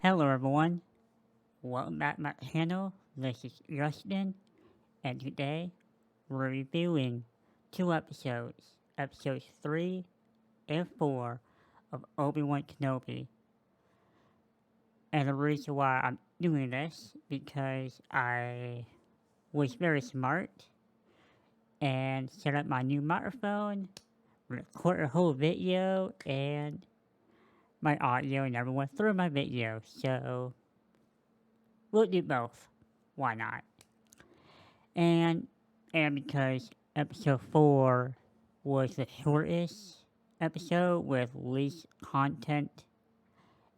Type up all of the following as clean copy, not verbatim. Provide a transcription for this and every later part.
Hello everyone, welcome back to my channel. This is Justin, and today we're reviewing two episodes, episodes 3 and 4 of Obi-Wan Kenobi. And the reason why I'm doing this, because I was very smart and set up my new microphone, recorded a whole video, and my audio never went through my video, so we'll do both. Why not? And because episode 4 was the shortest episode with least content,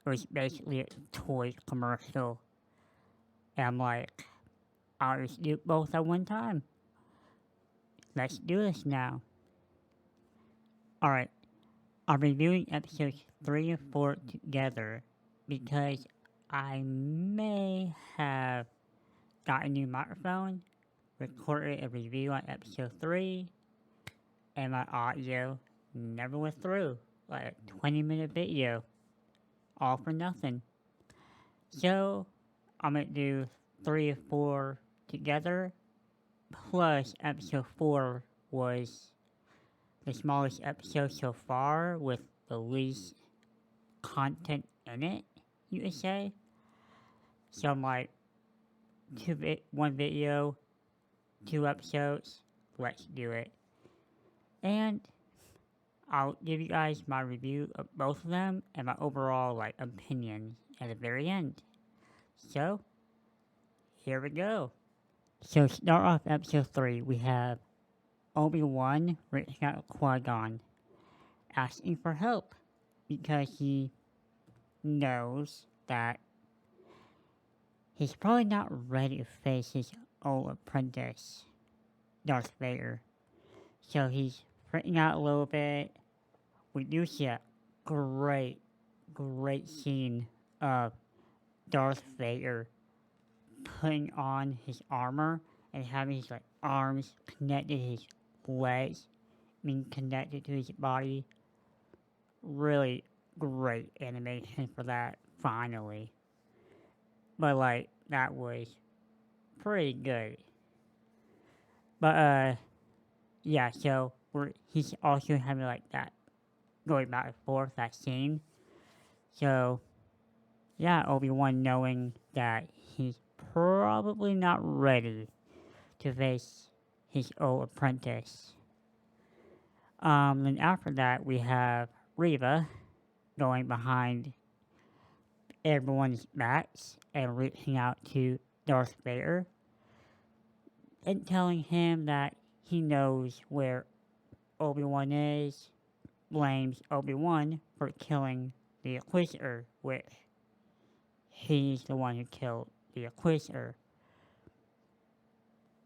it was basically a toy commercial. And I'm like, I'll just do both at one time. Let's do this now. Alright, I'm reviewing episodes 3 and 4 together because I may have got a new microphone, recorded a review on episode 3, and my audio never went through. Like a 20-minute video. All for nothing. So, I'm gonna do 3 and 4 together. Plus, episode 4 was the smallest episode so far with the least content in it, you could say. So I'm like, one video, 2 episodes, let's do it. And I'll give you guys my review of both of them and my overall opinion at the very end. So, here we go. So start off episode 3, we have Obi-Wan reaching out to Qui-Gon, asking for help because he knows that he's probably not ready to face his old apprentice, Darth Vader. So he's freaking out a little bit. We do see a great scene of Darth Vader putting on his armor and having his arms connected to his legs, being connected to his body. Really great animation for that, finally. But that was pretty good. But yeah, so he's also having that going back and forth, that scene. So yeah, Obi-Wan knowing that he's probably not ready to face his old apprentice. Then after that we have Reva going behind everyone's backs and reaching out to Darth Vader and telling him that he knows where Obi-Wan is, blames Obi-Wan for killing the Inquisitor, which he's the one who killed the Inquisitor.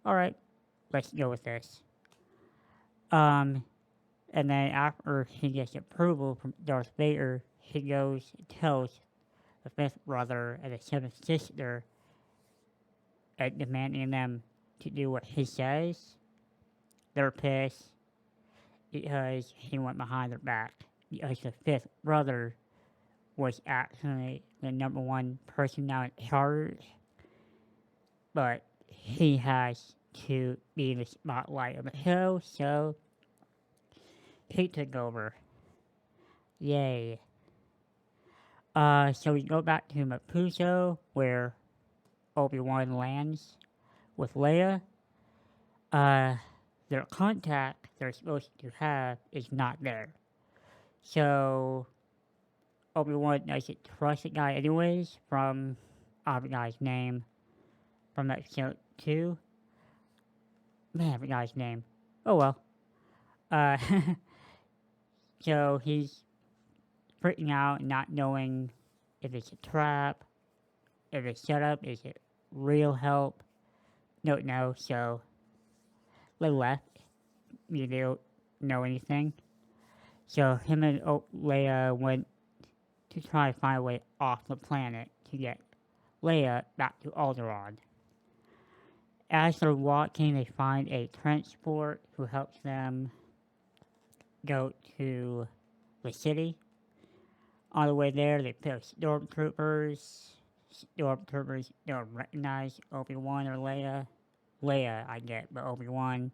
Alright, let's go with this. And then after he gets approval from Darth Vader, he goes and tells the 5th brother and the 7th sister and demanding them to do what he says. They're pissed because he went behind their back. Because the 5th brother was actually the number 1 person now in charge. But he has to be the spotlight of the show, so he took over. Yay. So we go back to Mapuzo, where Obi-Wan lands with Leia. Their contact they're supposed to have is not there. So Obi-Wan doesn't trust the guy anyways from, I forgot his name, from episode 2. Man, I forgot his name. Oh well. So he's freaking out, not knowing if it's a trap, if it's set up, is it real help? No, so they left. You don't know anything. So him and Leia went to try to find a way off the planet to get Leia back to Alderaan. As they're walking, they find a transport who helps them go to the city. On the way there, they pick stormtroopers. Stormtroopers don't recognize Obi-Wan or Leia. Leia, I get, but Obi-Wan,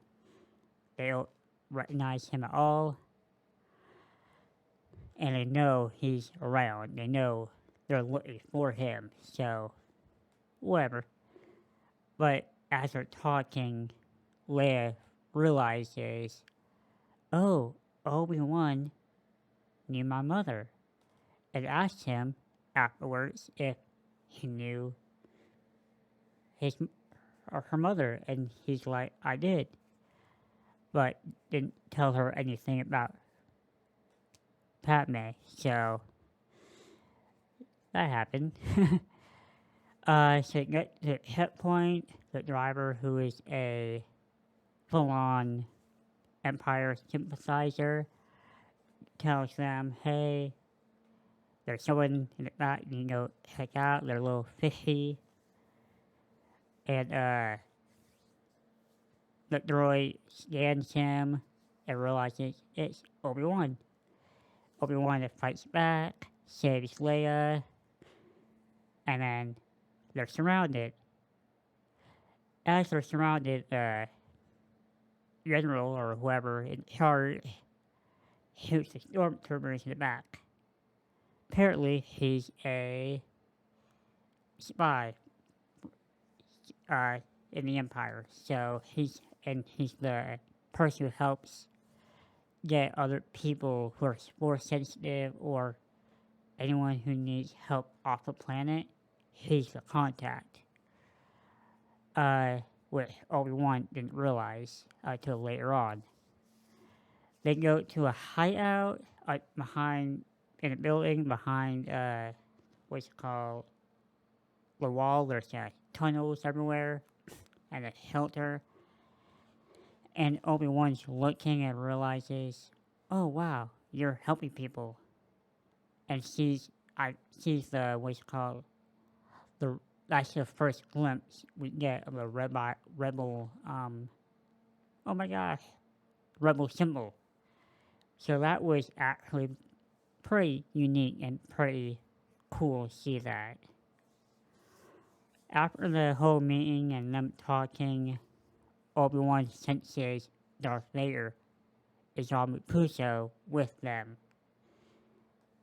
they don't recognize him at all. And they know he's around. They know they're looking for him. So, whatever. But as they're talking, Leia realizes, oh, Obi-Wan knew my mother. And asked him afterwards if he knew his or her mother. And he's like, I did. But didn't tell her anything about Padme. So, that happened. So get the hit point, the driver who is a full-on Empire sympathizer tells them, hey, there's someone in the back you can go check out, they're a little fishy. And the droid scans him and realizes it's Obi-Wan. Obi-Wan fights back, saves Leia, and then they're surrounded. As they're surrounded, General or whoever in charge shoots the stormtroopers in the back. Apparently, he's a spy in the Empire, so he's the person who helps get other people who are force sensitive or anyone who needs help off the planet. He's the contact. Which Obi-Wan didn't realize until later on. They go to a hideout behind in a building behind what's it called, the wall. There's tunnels everywhere and a shelter. And Obi-Wan's looking and realizes, oh wow, you're helping people. And sees the what's it called, that's the first glimpse we get of the rebel oh my gosh, rebel symbol. So that was actually pretty unique and pretty cool to see that. After the whole meeting and them talking, Obi-Wan senses Darth Vader is on Puso with them.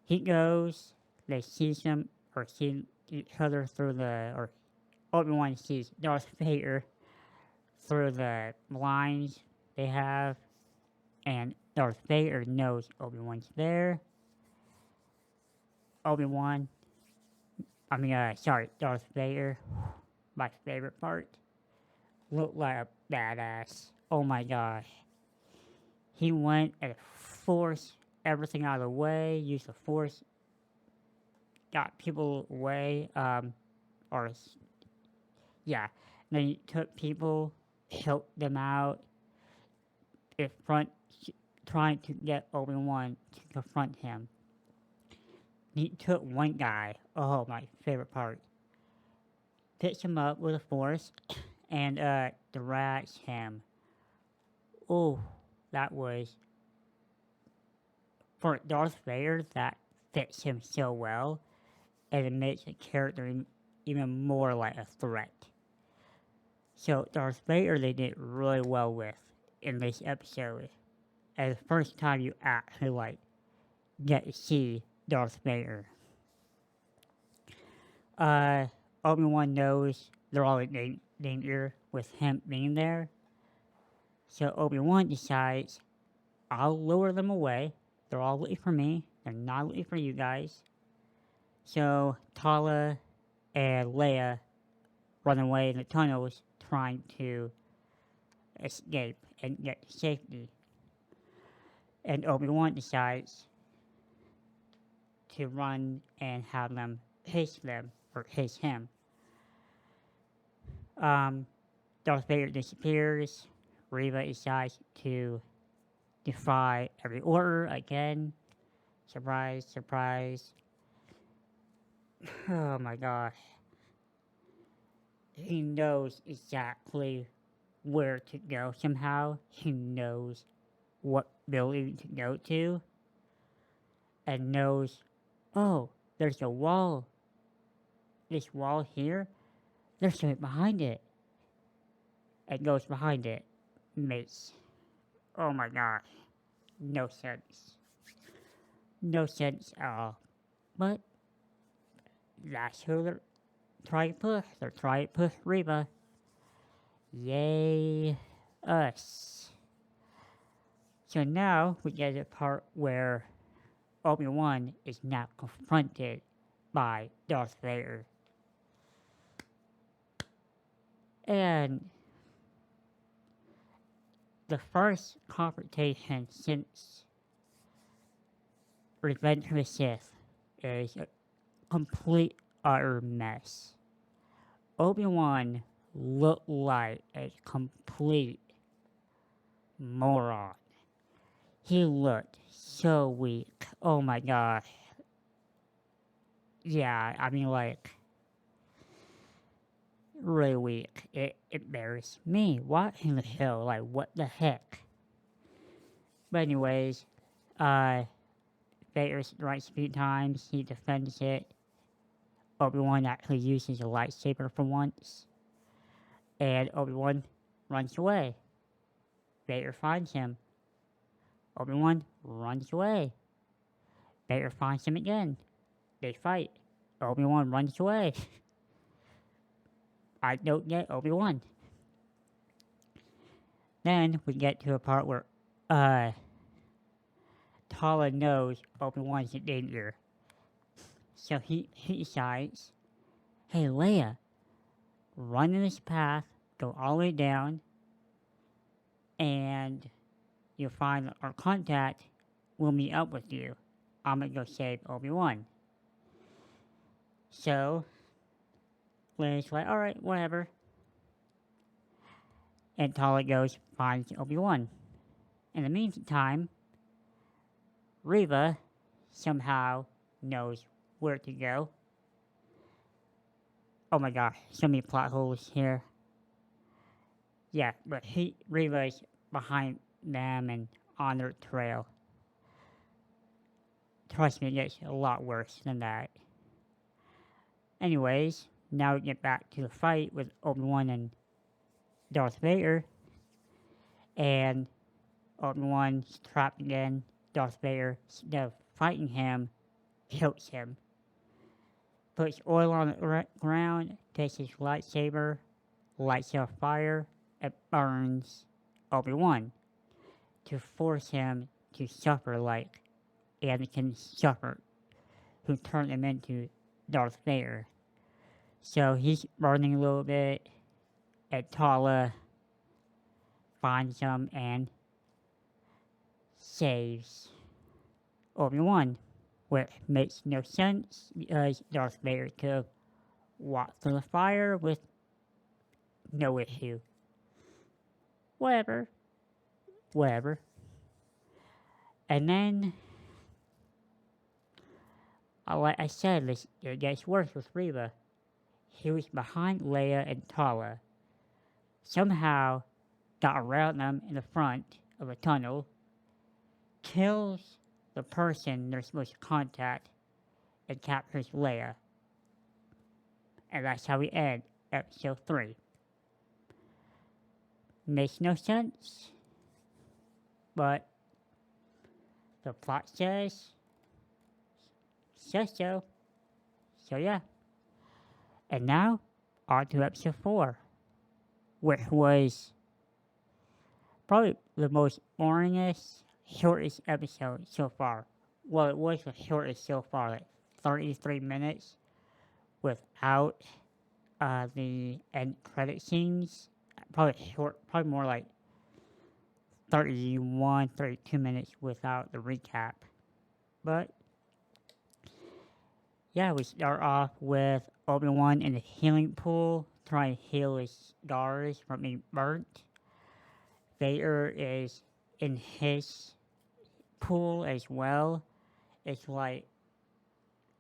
He goes, they see him, or see each other through or Obi-Wan sees Darth Vader through the blinds they have, and Darth Vader knows Obi-Wan's there. Darth Vader, my favorite part, looked like a badass. Oh my gosh. He went and forced everything out of the way, used the Force, got people away, then he took people, choked them out, trying to get Obi-Wan to confront him. He took one guy, oh my favorite part, picks him up with a Force, and drags him. Oh, that was, for Darth Vader, that fits him so well, and it makes the character even more like a threat. So Darth Vader they did really well with in this episode. And the first time you actually get to see Darth Vader. Obi-Wan knows they're all in danger with him being there. So Obi-Wan decides, I'll lure them away. They're all looking for me. They're not looking for you guys. So Tala and Leia run away in the tunnels trying to escape and get to safety. And Obi-Wan decides to run and have them chase him. Darth Vader disappears. Reva decides to defy every order again. Surprise, surprise. Oh my gosh. He knows exactly where to go somehow. He knows what building to go to. And knows Oh, there's a wall. This wall here, there's something behind it. It goes behind it. Makes, oh my god, no sense. No sense at all. But that's who they're trying to push. They're trying to push Reba. Yay, us. So now we get to the part where Obi-Wan is now confronted by Darth Vader. And the first confrontation since Revenge of the Sith is a complete utter mess. Obi-Wan looked like a complete moron. He looked so weak. Oh my god. Yeah, I mean, like, really weak. It embarrassed me. What in the hell? Like, what the heck? But anyways, Vader strikes a few times. He defends it. Obi-Wan actually uses a lightsaber for once. And Obi-Wan runs away. Vader finds him. Obi-Wan runs away. Vader finds him again. They fight. Obi-Wan runs away. I don't get Obi-Wan. Then we get to a part where, Tala knows Obi-Wan's in danger. So he decides, hey Leia, run in this path, go all the way down, and you'll find our contact will meet up with you. I'm gonna go save Obi-Wan. So, Leia's like, alright, whatever. And Tala goes, finds Obi-Wan. In the meantime, Reva somehow knows where to go. Oh my gosh, so many plot holes here. Yeah, but Reva's behind them and on their trail. Trust me, it gets a lot worse than that. Anyways, now we get back to the fight with Obi-Wan and Darth Vader. And Obi-Wan's trapped again. Darth Vader, instead of fighting him, kills him. Puts oil on the ground, takes his lightsaber, lights it on fire, and burns Obi-Wan to force him to suffer like Anakin suffered, who turned him into Darth Vader. So he's burning a little bit, and Tala finds him and saves Obi-Wan, which makes no sense because Darth Vader could have walked through the fire with no issue. Whatever. And then, like I said, it gets worse with Reva. He was behind Leia and Tala. Somehow got around them in the front of a tunnel, kills the person they're supposed to contact, and captures Leia. And that's how we end episode 3. Makes no sense, but the plot says so. So yeah. And now, on to episode 4, which was probably the most boringest, shortest episode so far. Well, it was the shortest so far, like 33 minutes without the end credit scenes. Probably more like 31, 32 minutes without the recap. But yeah, we start off with Obi-Wan in the healing pool, trying to heal his scars from being burnt. Vader is in his pool as well. It's like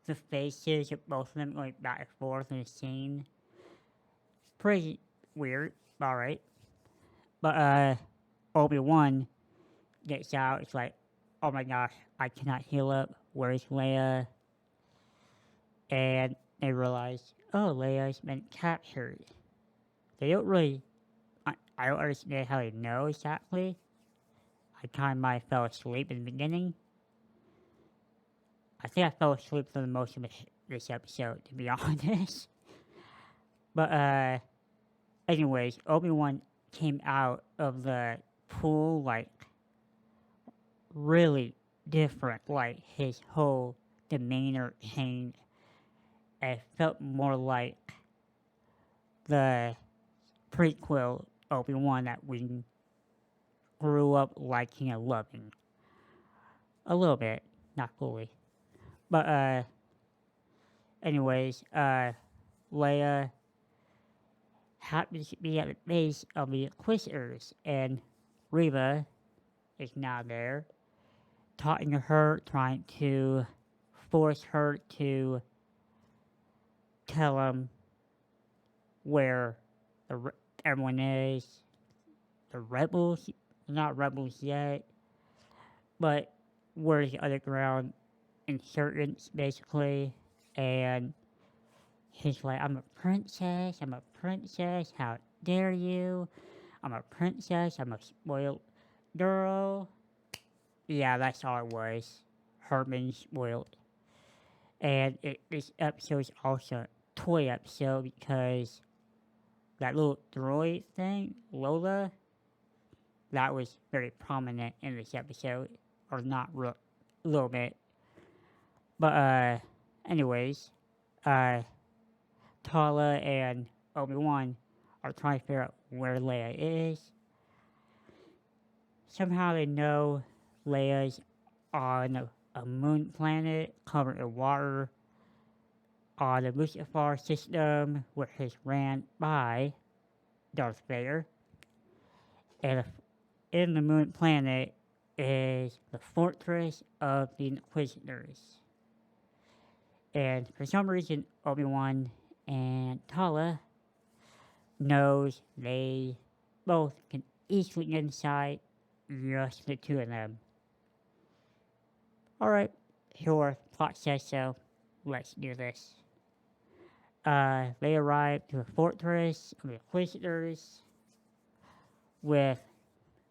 the faces of both of them going back and forth in the scene. Pretty weird, alright. But Obi-Wan gets out, it's like, oh my gosh, I cannot heal up, where's Leia? and they realize, oh, Leia's been captured. They don't really, I don't understand how they know exactly. I kind of might have fell asleep in the beginning. I think I fell asleep for the most of this episode, to be honest. But, anyways, Obi-Wan came out of the pool, like, really different. Like, his whole demeanor changed. It felt more like the prequel Obi-Wan that we grew up liking and loving. A little bit, not fully. But, anyways, Leia happens to be at the base of the Inquisitors, and Reva is now there, talking to her, trying to force her to tell him where everyone is. The rebels, not rebels yet, but where the underground insurgents, basically, and he's like, I'm a princess, how dare you? I'm a princess, I'm a spoiled girl. Yeah, that's all it was. Her being spoiled. And this episode is also a toy episode because that little droid thing, Lola, that was very prominent in this episode. Or not a little bit. But, anyways, Tala and Obi-Wan are trying to figure out where Leia is. Somehow they know Leia's on a moon planet covered in water on the Mustafar system, which is ran by Darth Vader. And in the moon planet is the fortress of the Inquisitors. And for some reason, Obi-Wan and Tala knows they both can easily get inside, just the two of them. Alright, sure, plot says so. Let's do this. They arrive to a fortress of the Inquisitors with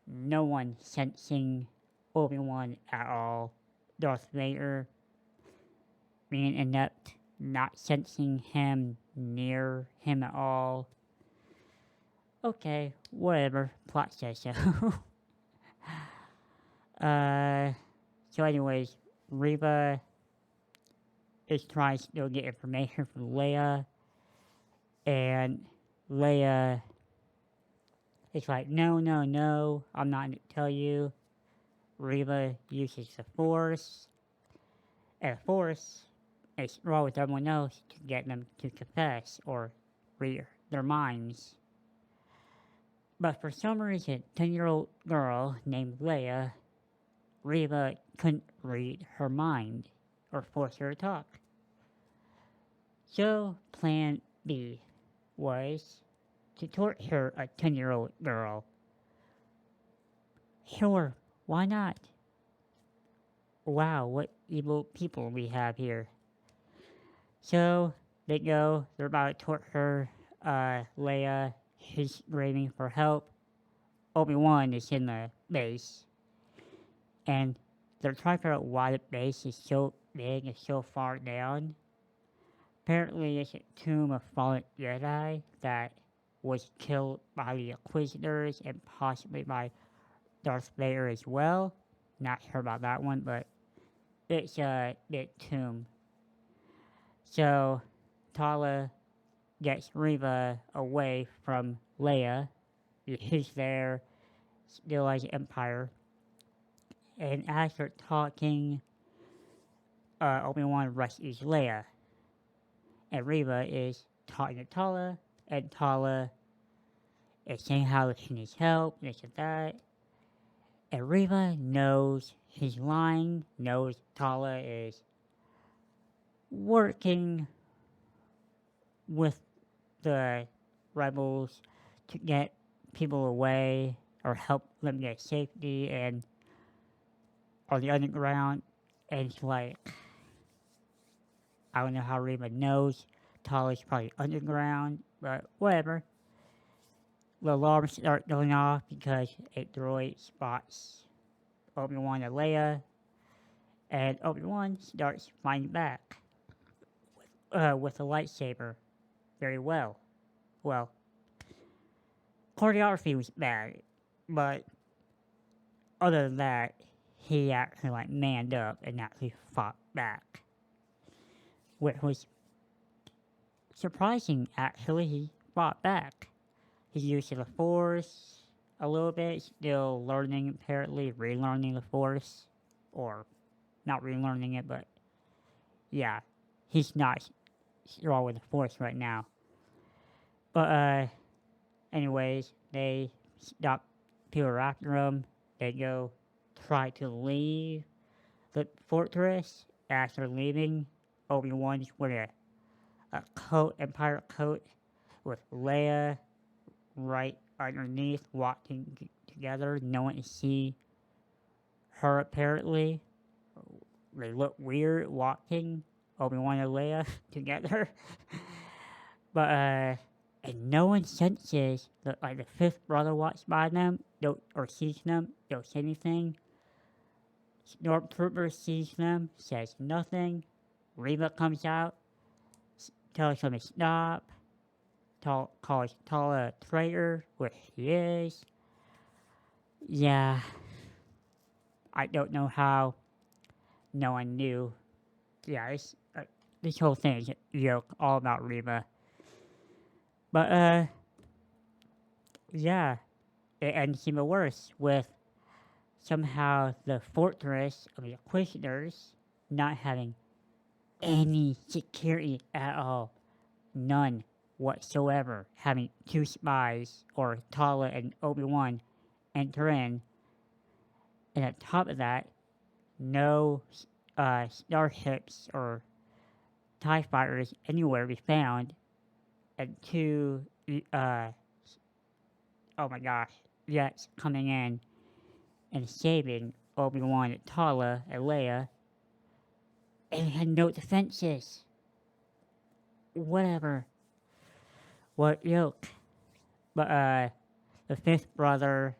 no one sensing Obi-Wan at all. Darth Vader being inept, not sensing him near him at all. Okay, whatever, plot says so. So anyways, Reva is trying to still get information from Leia, and Leia is like, no, I'm not going to tell you. Reva uses the Force, and the Force is wrong with everyone else to get them to confess or read their minds. But for some reason, 10-year-old girl named Leia, Reva couldn't read her mind or force her to talk. So, plan B was to torture a 10-year-old girl. Sure, why not? Wow, what evil people we have here. So, they go, they're about to torture Leia. She's screaming for help. Obi-Wan is in the base. And they're trying to figure out why the base is so big and so far down. Apparently, it's a tomb of fallen Jedi that was killed by the Inquisitors and possibly by Darth Vader as well. Not sure about that one, but it's a big tomb. So, Tala gets Reva away from Leia. She's there, still as Empire. And as they're talking, Obi-Wan rescues Leia. And Reva is talking to Tala, and Tala is saying how she needs help, this and that. And Reva knows he's lying, knows Tala is working with the rebels to get people away or help them get safety and on the underground. And it's like, I don't know how Reva knows. Tali's probably underground, but whatever. The alarms start going off because a droid spots Obi-Wan and Leia, and Obi-Wan starts fighting back with a lightsaber very well. Well, choreography was bad, but other than that, he actually manned up and actually fought back, which was surprising. Actually, he fought back. He's used to the Force a little bit, still learning apparently, relearning the Force, or not relearning it, but yeah, he's not strong with the Force right now. But anyways, they stop people after him. They go try to leave the fortress. As they're leaving, Obi-Wan's wearing a coat, Empire coat, with Leia right underneath, walking together. No one can see her apparently. They look weird walking, Obi-Wan and Leia together. But and no one senses that the fifth brother walks by them, or sees them, don't say anything. Stormtrooper sees them, says nothing. Reva comes out, tells them to stop, calls Tala a traitor, which he is. Yeah, I don't know how no one knew. Yeah, this whole thing is a joke, all about Reva. But, yeah, it ends even worse with somehow the fortress of the Inquisitors not having any security at all. None whatsoever. Having two spies, or Tala and Obi-Wan, enter in. And on top of that, no starships or TIE fighters anywhere to be found. And two, oh my gosh, jets coming in and saving Obi-Wan, Tala, and Leia. And had no defenses. Whatever. What joke. But, the fifth brother,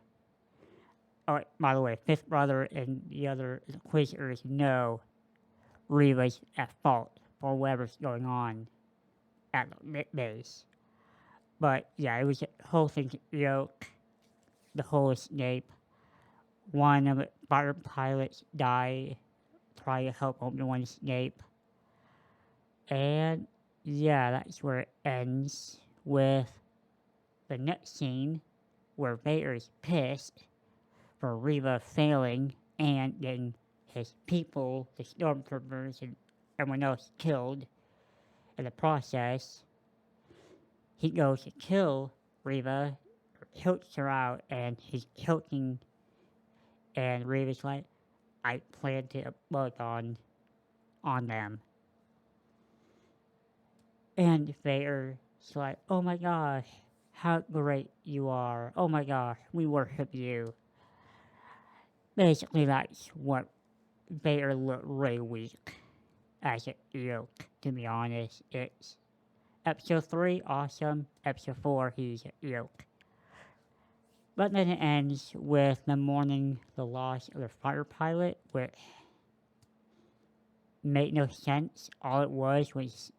oh, by the way, fifth brother and the other Inquisitors know Reva's at fault for whatever's going on at the base. But, yeah, it was a whole thing's a joke. The whole escape. One of the fighter pilots died trying to help Obi-Wan escape. And, yeah, that's where it ends with the next scene where Vader's pissed for Reva failing and getting his people, the stormtroopers, and everyone else killed in the process. He goes to kill Reva, chokes her out, and he's choking, and Reva's like, I plan to upload on them. And Vader's like, oh my gosh, how great you are. Oh my gosh, we worship you. Basically, that's what Vader looked really weak as a joke, to be honest. It's episode 3, awesome. Episode 4, he's a joke. But then it ends with the mourning the loss of the fighter pilot, which made no sense. All it was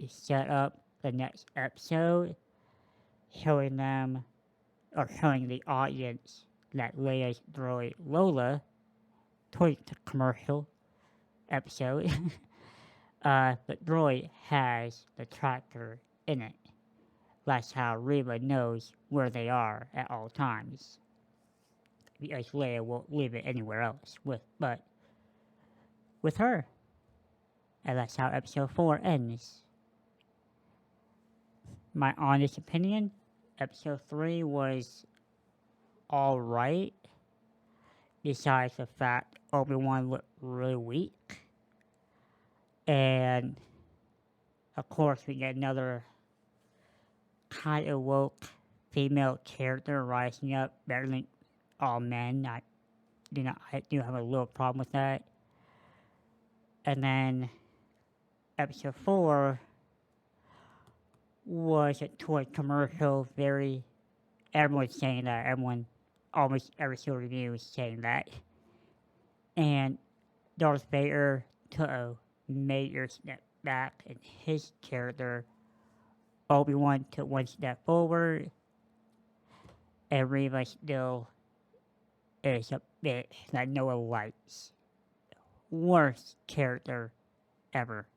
set up the next episode, showing them, or showing the audience, that Leia's droid Lola, toy commercial episode, the droid has the tracker in it. That's how Reva knows where they are at all times. Because Leia won't leave it anywhere else but with her. And that's how episode 4 ends. My honest opinion, episode 3 was alright. Besides the fact Obi-Wan looked really weak. And, of course, we get another kind of woke female character rising up better than all men. I do have a little problem with that. And then episode 4 was a toy commercial. Everyone's saying that. Almost every single review is saying that. And Darth Vader took a major step back in his character. Obi-Wan took one step forward. And Reva still is a bitch that no one likes. Worst character ever.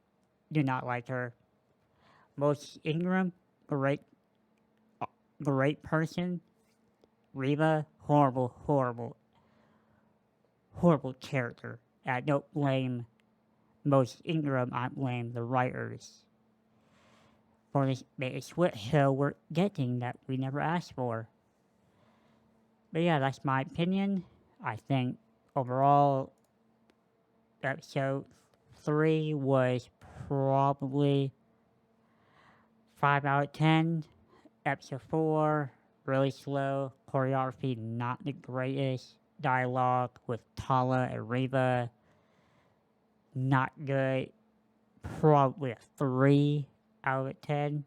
Do not like her. Most Ingram, great person. Reva, horrible character. I don't blame most Ingram, I blame the writers for this big switch show we're getting that we never asked for. But yeah, that's my opinion. I think overall, episode 3 was probably 5 out of 10. Episode 4, really slow. Choreography, not the greatest. Dialogue with Tala and Reva, not good. Probably a 3 out of 10.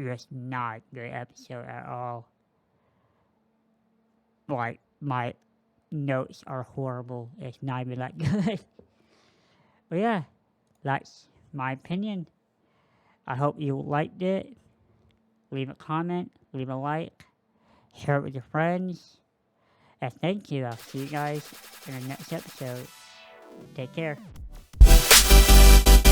Just not a good episode at all. Like, my notes are horrible. It's not even that good. But yeah, that's my opinion. I hope you liked it. Leave a comment, leave a like, share it with your friends. And thank you. I'll see you guys in the next episode. Take care.